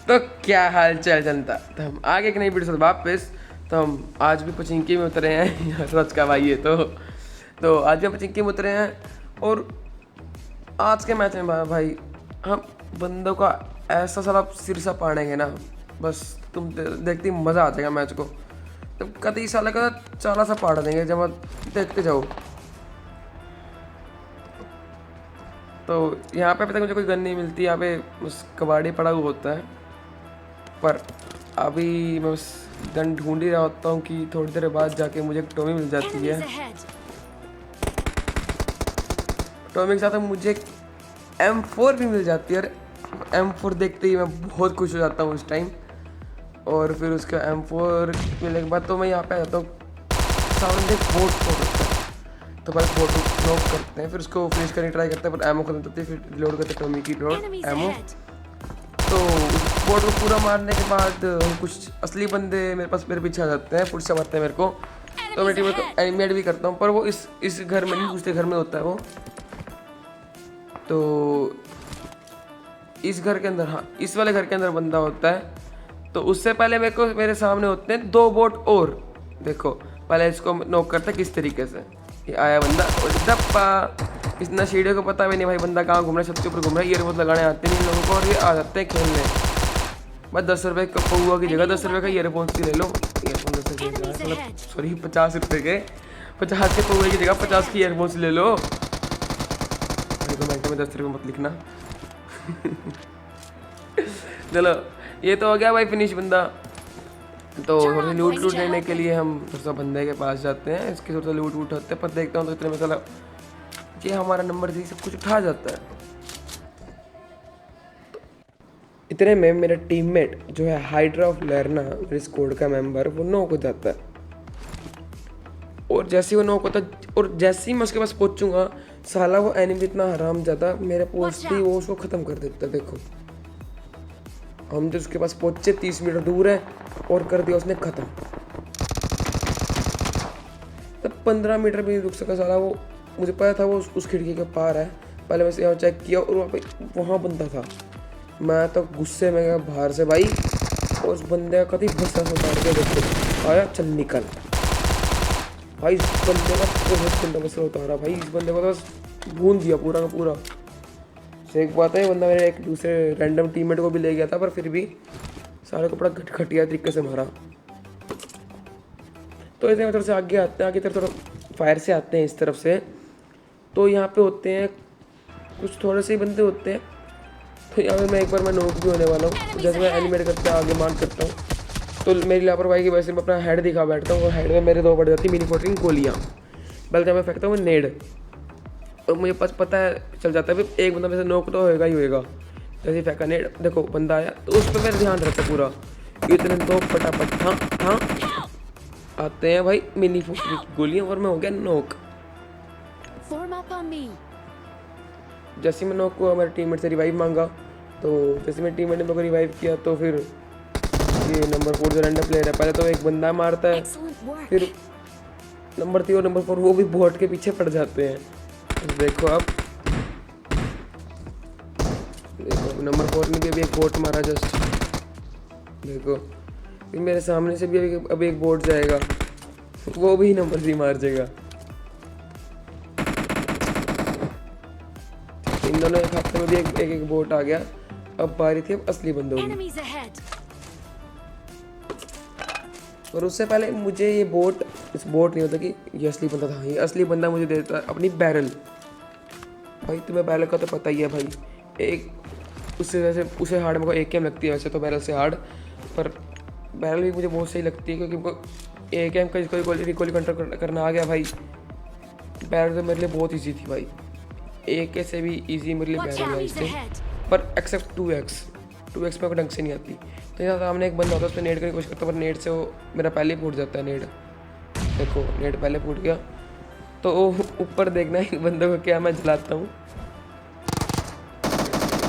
तो क्या हाल चाल जनता, तो हम आगे एक नई वीडियो से वापस। तो हम आज भी पचिंकी में उतरे हैं रोज का भाई है तो आज भी हम पचिंकी में उतरे हैं। और आज के मैच में भाई हम बंदों का ऐसा सारा सिर सा पाड़ेंगे ना, बस तुम देखते ही मज़ा आ जाएगा मैच को। तो कई साल का चाला सा पाड़ देंगे जब आप देखते जाओ। तो यहाँ पे अभी तक मुझे कोई गन नहीं मिलती, यहाँ पे बस कबाड़ी पड़ा हुआ होता है। पर अभी मैं बस गन ढूंढ ही रहा होता हूँ कि थोड़ी देर बाद जाके मुझे एक टॉमी मिल जाती है। टॉमी के साथ मुझे M4 भी मिल जाती है। M4 देखते ही मैं बहुत खुश हो जाता हूँ उस टाइम। और फिर उसका M4 मिलने के बाद तो मैं यहाँ पे आ जाता हूँ। सामने एक बोट को करता है, तो बस बोट को नॉक करते हैं, फिर उसको फिनिश करने ट्राई करते हैं, पर एमो खत्म होती है। फिर रिलोड करते हैं टॉमी की लोड एमो। तो बोट को पूरा मारने के बाद हम कुछ असली बंदे मेरे पीछे आ जाते हैं, पुलिस मारते हैं मेरे को। तो मैं टीम को एनिमेट भी करता हूँ, पर वो इस घर में नहीं, दूसरे घर में होता है वो। तो इस घर के अंदर, हाँ इस वाले घर के अंदर बंदा होता है। तो उससे पहले मेरे सामने होते हैं दो बोट और। देखो पहले इसको नॉक करते किस तरीके से। ये आया बंदा और दप्पा, इस नशेड़ियों को पता भी नहीं भाई बंदा कहाँ घूम रहा है, छत के ऊपर घूम रहा है। ईयरबड लगाने आते नहीं लोगों को, और ये आ जाते हैं खेलने। बस 10 रुपये का पौआ की जगह 10 रुपये का ईयरफोन्स ही ले लो। ईयरफोन 10 रुपये मतलब सॉरी 50 रुपये के, 50 के पौए की जगह 50 की ईयरफोन्स ले लो। कमेंट में 10 रुपये मत लिखना चलो ये तो हो गया भाई फिनिश बंदा। तो थोड़ा सा लूट लेने के लिए हम थोड़ा सा बंदे के पास जाते हैं, इसके थोड़ा सा लूट उठाते हैं। पर देखता हूँ तो इतने में साला ये हमारा नंबर थी, सब कुछ उठा जाता है। तो इतने में मेरा टीममेट जो है हाइड्रा ऑफ लर्ना, मेरे स्क्वाड का मेंबर, वो नॉक हो जाता है। और जैसे ही वो नॉक होता है और जैसे ही मैं उसके पास पहुंचूंगा, साला वो एनिमी इतना हराम जाता मेरे पोस्ट ही वो उसको ख़त्म कर देता है। देखो हम जो उसके पास पहुंचे 30 मीटर दूर है और कर दिया उसने ख़त्म। तब 15 मीटर भी नहीं रुक सका साला वो। मुझे पता था वो उस खिड़की के पार है। पहले मैं यहाँ चेक किया और वहाँ बंदा था। मैं तो गुस्से में गया बाहर से भाई, और उस बंदे का कभी भस्सा से उतार के देखो आया, चल निकल भाई। इस बंदे का बहुत गंदा भस्सा उतारा भाई, इस बंदे को बस भून दिया पूरा का पूरा। एक बात है, बंदा मेरे एक दूसरे रैंडम टीममेट को भी ले गया था, पर फिर भी सारे को बड़ा घटिया तरीके से मारा। तो ऐसे में थोड़ा से आगे आते हैं, आगे तरफ थोड़ा फायर से आते हैं इस तरफ से। तो यहाँ पे होते हैं कुछ थोड़े से ही बंदे होते हैं। तो यहाँ पे मैं नॉक भी होने वाला हूँ। तो जैसे मैं एनिमेट करते हैं आगे मार करता हूँ, तो मेरी लापरवाही की वजह से मैं अपना हेड दिखा बैठता हूँ, और हेड में मेरे दो पड़ जाती मिनी 14 गोलियाँ। बल्कि जब मैं फेंकता हूँ नेड, और मुझे पता है चल जाता है एक बंदा वैसे नॉक तो होएगा ही होएगा। जैसे फेंका नेड, देखो बंदा आया, तो उस पर मेरा ध्यान रहता है पूरा। इतने दो फटाफट हाँ आते हैं भाई मिनी 14 की गोलियाँ, और मैं हो गया नॉक। जैसे मैं नॉक हुआ, मेरे टीममेट से रिवाइव मांगा। तो जैसे मेरे टीममेट ने मेरे को रिवाइव किया, तो फिर ये नंबर 4 जो रैंडम प्लेयर है, पहले तो एक बंदा मारता है, फिर नंबर 3 और नंबर 4 वो भी बोट के पीछे पड़ जाते हैं। देखो आप, देखो नंबर 4 ने भी अभी एक बोट मारा जस्ट। देखो फिर मेरे सामने से भी अभी एक बोट जाएगा, वो भी नंबर 3 मार जाएगा। इन दोनों एक हफ्ते में भी एक बोट आ गया। अब बारी थी अब असली बंदों की। और उससे पहले मुझे ये इस बोट नहीं होता कि ये असली बंदा था। ये असली बंदा मुझे देता है अपनी बैरल। भाई तुम्हें बैरल का तो पता ही है भाई, एक उससे वैसे उसे हार्ड मेरे को एक एम लगती है वैसे तो बैरल से हार्ड, पर बैरल भी मुझे बहुत सही लगती है क्योंकि उनको एक एम का रिकॉल कंट्रोल करना आ गया भाई। बैरल तो मेरे लिए बहुत ईजी थी भाई, एक से भी ईजी मेरे लिए बैरल है इससे, पर एक्सेप्ट 2x में ढंग से नहीं आती। तो यहाँ सामने एक बंदा होता है, उस पर नेट करने की कोशिश करता है, पर नेट से वो मेरा पहले ही फूट जाता है नेट। देखो नेट पहले फूट गया। तो ऊपर देखना है बंदों को क्या मैं जलाता हूँ।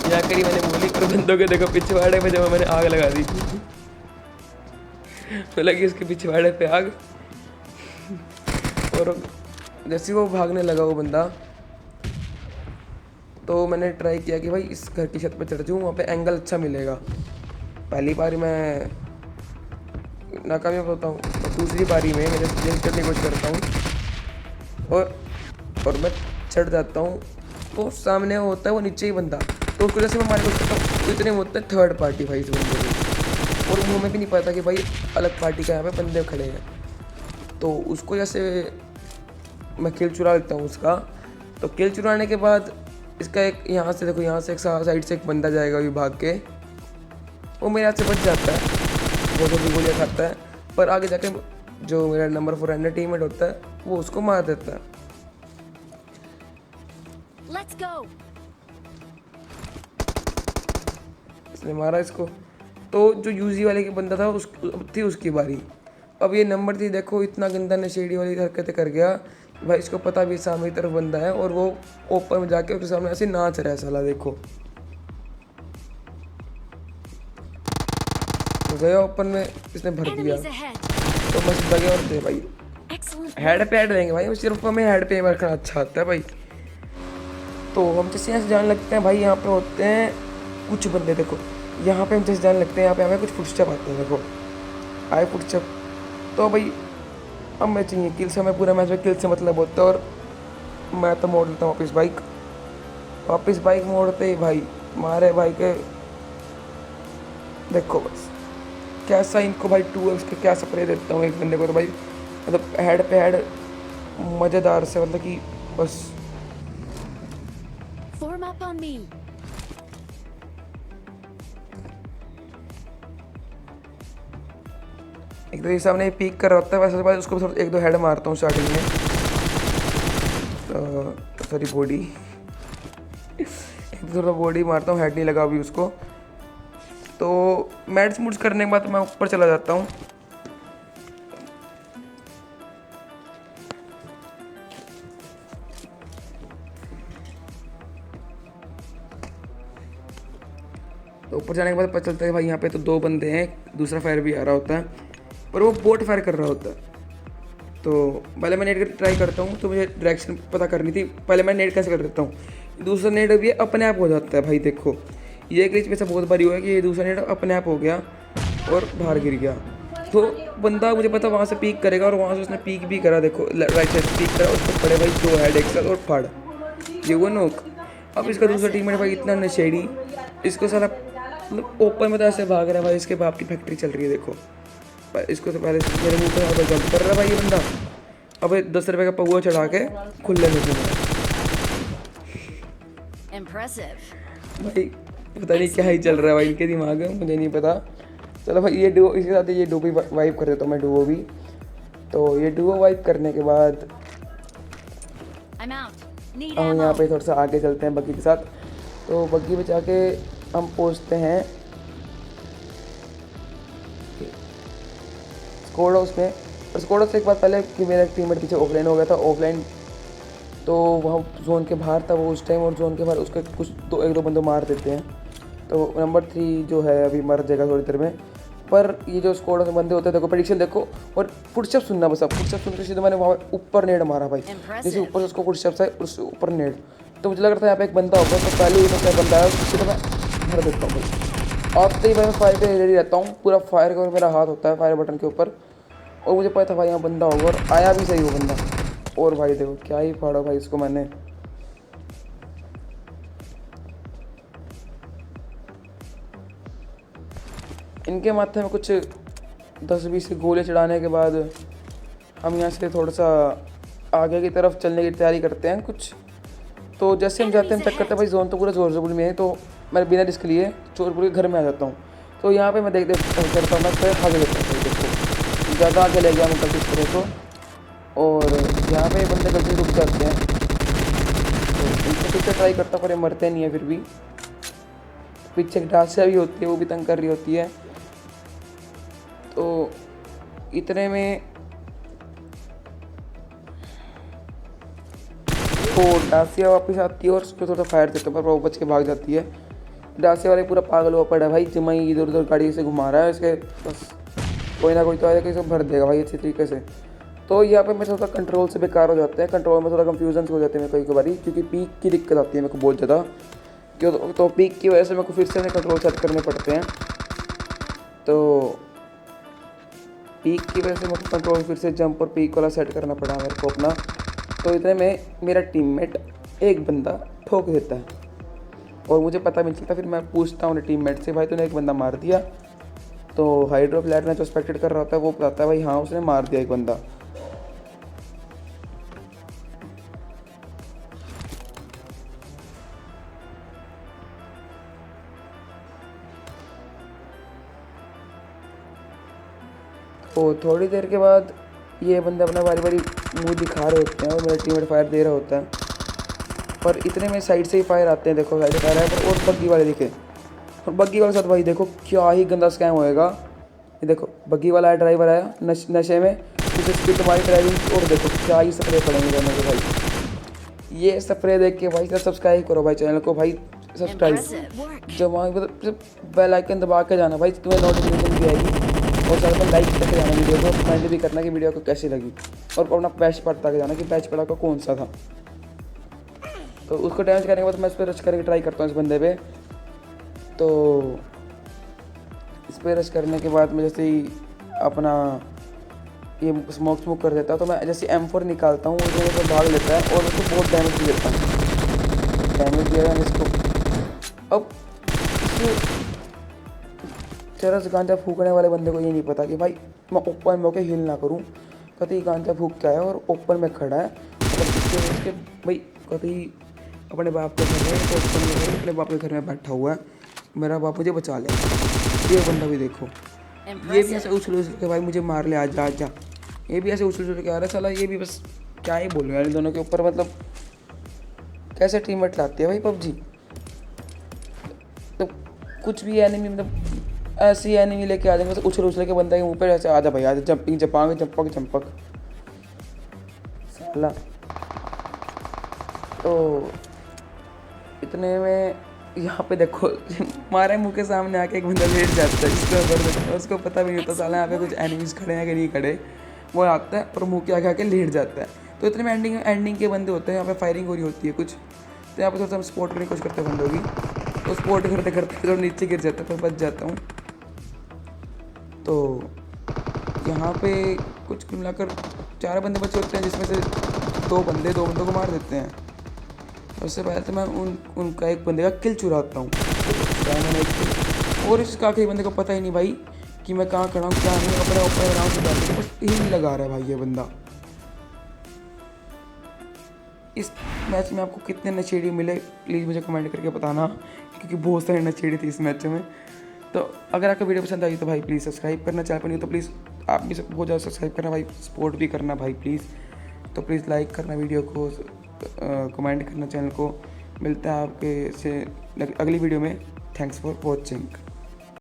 यहाँ करी मैंने बोली, और बंदों के देखो पिछवाड़े पे जब मैंने आग लगा दी थी तो लगी उसके पिछवाड़े पे आग। और जैसे वो भागने लगा वो बंदा, तो मैंने ट्राई किया कि भाई इस घर की छत पे चढ़ जाऊँ, वहाँ पे एंगल अच्छा मिलेगा। पहली बारी मैं नाकामयाब होता हूँ और दूसरी बारी में मैं जंप करने की कोशिश करता हूँ और मैं चढ़ जाता हूँ, तो सामने होता है वो नीचे ही बंदा, तो उसको जैसे मैं मारने की कोशिश करता हूँ तो इतने में होता है थर्ड पार्टी भाई इस बंदे में, और मुँह में भी नहीं पता कि भाई अलग पार्टी का यहाँ पे बंदे खड़े हैं। तो उसको जैसे मैं किल चुरा लेता हूँ उसका। तो किल चुराने के बाद इसका एक यहाँ से देखो, यहाँ से एक साइड से एक बंदा जाएगा अभी भाग के, वो मेरे हाथ से बच जाता है, बहुत जल्दी गोलियाँ खाता है, पर आगे जाके जो मेरा नंबर 4 रैंडम टीममेट होता है वो उसको मार देता है। Let's go. इसने मारा इसको, तो जो यूजी वाले के बंदा था अब थी उसकी बारी। अब ये नंबर 3 देखो इतना गंदा नशेड़ी वाली हरकतें कर गया भाई, इसको पता भी सामने की तरफ बंदा है और वो ओपन में जाके उसके सामने ऐसे नाच रहा है साला। देखो तो गया ओपन में, इसने भर दिया, Enemies ahead. तो मैं सीधा गया और दे भाई Excellent. हेड पे हेड देंगे भाई, सिर्फ हमें हेड पे रखना अच्छा आता है भाई। तो हम जैसे यहाँ से जाने लगते हैं भाई, यहाँ पे होते हैं कुछ बंदे, देखो यहाँ पे हम जैसे जाने लगते हैं, यहाँ पे हमें कुछ फुटस्टेप आते हैं, देखो आए फुटस्टेप। तो भाई अब मैं चाहिए किल से, हमें पूरा मैच में किल से मतलब होता है, और मैं तो मोड़ देता हूँ वापस बाइक मोड़ते ही भाई मारे भाई के, देखो बस कैसा इनको भाई 2x के क्या स्प्रे देता हूँ एक बंदे को, तो भाई मतलब हेड पे हेड मज़ेदार से, मतलब कि बस। Form up on me. एक तो ये सामने पीक कर रहा होता है, वैसे बाद उसको थोड़ा 1-2 हेड मारता हूँ स्टार्टिंग में, तो सॉरी बॉडी थोड़ा बॉडी मारता हूँ, हेड नहीं लगा अभी उसको। तो मैच मूड्स करने के बाद मैं ऊपर चला जाता हूँ। तो ऊपर जाने के बाद पता चलता है भाई यहाँ पे तो 2 बंदे हैं, दूसरा फायर भी आ रहा होता है, पर वो बोट फायर कर रहा होता है। तो पहले मैं नेट ट्राई करता हूँ, तो मुझे डायरेक्शन पता करनी थी, पहले मैं नेट कैसे कर देता हूँ, दूसरा नेट भी अपने आप हो जाता है भाई। देखो ये ग्लिच में से बहुत बारी हुआ है कि ये दूसरा नेट अपने आप हो गया और बाहर गिर गया। तो बंदा मुझे पता वहाँ से पीक करेगा, और वहाँ से उसने पीक भी करा, देखो राइट साइड से पीक करा, उसको पड़े भाई 2 हेड एक साथ और फाड़, ये वो नोक। अब इसका दूसरा टीममेट भाई इतना नशेड़ी, इसको साला मतलब ओपन में तो ऐसे भाग रहा है भाई, इसके बाप की फैक्ट्री चल रही है। देखो इसको तो पहले मेरे मुँह पे जंप कर रहा है भाई ये बंदा, अब 10 रुपये का पौवा चढ़ा के खुले में घूम Impressive. भाई, पता नहीं क्या ही चल रहा है भाई इनके दिमाग में, मुझे नहीं पता। चलो भाई ये डुओ, इसके साथ ये डुओ भी वाइप कर देता हूँ मैं, डुओ भी। तो ये डुओ वाइप करने के बाद I'm out. Need हम ammo. यहाँ पे थोड़ा सा आगे चलते हैं बग्गी के साथ। तो बग्गी में जाके हम पहुँचते हैं स्क्वाड हाउस में, और स्क्वाड हाउस से एक बात पहले कि मेरा टीममेट पीछे ऑफलाइन हो गया था, ऑफलाइन तो वहाँ जोन के बाहर था वो उस टाइम, और जोन के बाहर उसके कुछ 1-2 बंदे मार देते हैं। तो नंबर 3 जो है अभी मर जाएगा थोड़ी देर में, पर ये जो स्क्वाड में बंदे होते हैं देखो प्रेडिक्शन देखो, और फुटस्टेप सुनना बस। अब फुटस्टेप सुन के सीधे मैंने वहाँ ऊपर नेड मारा भाई, जैसे ऊपर से उसको फुटस्टेप्स आए उससे ऊपर नेड, तो मुझे लग रहा था यहाँ पे एक बंदा होगा, तो पहले ही तो बंदा है उससे तो मैं भर देता हूँ भाई। आते ही भाई मैं फायर पे रेडी रहता हूँ, पूरा फायर का मेरा हाथ होता है फायर बटन के ऊपर, और मुझे पता था भाई यहाँ बंदा होगा, और आया भी सही वो बंदा। और भाई देखो क्या ही फाड़ा भाई इसको मैंने, इनके माथे में कुछ 10-20 गोले चढ़ाने के बाद हम यहाँ से थोड़ा सा आगे की तरफ चलने की तैयारी करते हैं कुछ। तो जैसे हम जाते हैं हम चेक करते हैं भाई जोन तो पूरा जोरपुर में है, तो मैं बिना रिस्क लिए चोरपुर के घर में आ जाता हूँ। तो यहाँ पे मैं देख करता हूँ, मैं फिर आगे लेता हूँ, देखो ज़्यादा आगे ले गया मैं गलती से तो, और यहाँ पे बंदे गलती रुक जाते हैं, तो इनको फिर से ट्राई करता हूँ पर ये मरते नहीं है फिर भी। पीछे एक डांसिया भी होती है, वो भी तंग कर रही होती है। तो इतने में तो डांसिया वापस आती है और उसको थोड़ा फायर देते पर वो बच के भाग जाती है। डांसिया वाले पूरा पागल हुआ पड़ा है भाई, जिम्मा ही इधर उधर गाड़ी से घुमा रहा है इसके, बस कोई ना कोई तो आएगा कि इसको भर देगा भाई अच्छी तरीके से। तो यहाँ पे मेरे थोड़ा कंट्रोल से बेकार हो जाते हैं, कंट्रोल में थोड़ा कंफ्यूजन हो जाते हैं मेरे कई बारी, क्योंकि पीक की दिक्कत आती है मेरे को बहुत ज़्यादा, क्यों तो पीक की वजह से मेरे को फिर से कंट्रोल सेट करने पड़ते हैं। तो पीक की वजह से मुझे कंट्रोल फिर से जंप और पीक वाला सेट करना पड़ा मेरे को अपना। तो इतने में मेरा टीममेट एक बंदा ठोक देता है और मुझे पता भी नहीं चलता। फिर मैं पूछता हूँ टीममेट से, भाई तूने एक बंदा मार दिया? तो हाइड्रो प्लेयर ने जो स्पेक्टेट कर रहा होता है वो बताता है भाई हाँ उसने मार दिया एक बंदा। तो थोड़ी देर के बाद ये बंदे अपना बारी बारी मुंह दिखा रहे होते हैं और मेरा टीममेट फायर दे रहा होता है, पर इतने में साइड से ही फायर आते हैं। देखो साइड से फायर आया पर और बग्गी वाले दिखे, और बग्गी वाले साथ भाई देखो क्या ही गंदा स्कैम होएगा। ये देखो बग्गी वाला है, ड्राइवर आया नशे में, कुछ स्पीड तुम्हारी ड्राइविंग, और देखो क्या ही स्प्रे पड़ेंगे दोनों को भाई। ये स्प्रे देख के भाई सब्सक्राइब करो भाई चैनल को भाई, सब्सक्राइब Impressive work. जब वहाँ मतलब बेल आइकन दबा के जाना भाई, तुम्हें नोटिफिकेशन भी आएगी। और साथ में लाइक करके जाना वीडियो को, कमेंट भी करना कि वीडियो को कैसी लगी, और अपना बैच पढ़ता के जाना कि बैच पढ़ा का कौन सा था। तो उसको डैमेज करने के बाद मैं इस पर रश करके ट्राई करता हूँ इस बंदे पे। तो इस पर रश करने के बाद मैं जैसे ही अपना ये स्मोक कर देता हूँ, तो मैं जैसे M4 निकालता हूँ वो तो भाग लेता है और उसको बहुत डैमेज भी देता हूँ। डैमेज दिया मैंने इसको। अब चरस गांजा फूकने वाले बंदे को ये नहीं पता कि भाई मैं ओपन में होकर हील ना करूँ, कभी गांजा फूक के आया और ओपन में खड़ा है, उसके भाई कभी अपने बाप के घर में, तो ओपन में अपने बाप के घर में बैठा हुआ है, मेरा बाप मुझे बचा ले। ये बंदा भी देखो, ये भी ऐसे उछल उछल के भाई मुझे मार ले, आजा आजा। ये भी ऐसे उछल उछल के आ रहा है साला, ये भी बस क्या ही बोलूँ यार इन दोनों के ऊपर, मतलब कैसे टीममेट लाते हैं भाई पबजी। तो कुछ भी एनिमी मतलब ऐसी एनिमी लेके आ जाएंगे, उछल उछल के बंदा के मुंह पे ऐसे आजा भाई आजा, जंपिंग जपांग जंपक जंपक साला। तो इतने में यहाँ पे देखो हमारे मुंह के सामने आके एक बंदा लेट जाता है, जिसको उसको पता भी नहीं होता साला यहाँ पे कुछ एनिमीज खड़े हैं कि नहीं खड़े। वो आता है और मुंह के आगे आके लेट जाता है। तो इतने में एंडिंग के बंदे होते हैं, यहाँ पे फायरिंग हो रही होती है कुछ, तो यहाँ पे थोड़ा सा हम स्पॉट करने की कोशिश करते हैं बंदों की। तो स्पॉट करते करते तो नीचे गिर जाता है, तो बच जाता हूँ। तो यहाँ पे कुछ मिलाकर 4 बंदे बचे होते हैं, जिसमें से 2 बंदों को मार देते हैं। उससे पहले तो मैं उनका एक बंदे का किल चुराता हूँ, मैंने एक किल, और इसका आखिरी बंदे को पता ही नहीं भाई कि मैं कहाँ खड़ा हूँ क्या नहीं, अपने ऊपर आराम से बैठ के बस हिल लगा रहा है भाई ये बंदा। इस मैच में आपको कितने नशेड़ी मिले प्लीज़ मुझे कमेंट करके बताना, क्योंकि बहुत सारे नशेड़ी थे इस मैच में। तो अगर आपको वीडियो पसंद आई तो भाई प्लीज़ सब्सक्राइब करना, चैनल पर नहीं तो प्लीज़ आप भी बहुत ज़्यादा सब्सक्राइब करना भाई, सपोर्ट भी करना भाई प्लीज़। तो प्लीज़ लाइक करना वीडियो को, कमेंट करना चैनल को। मिलता है आपके से अगली वीडियो में। Thanks for watching.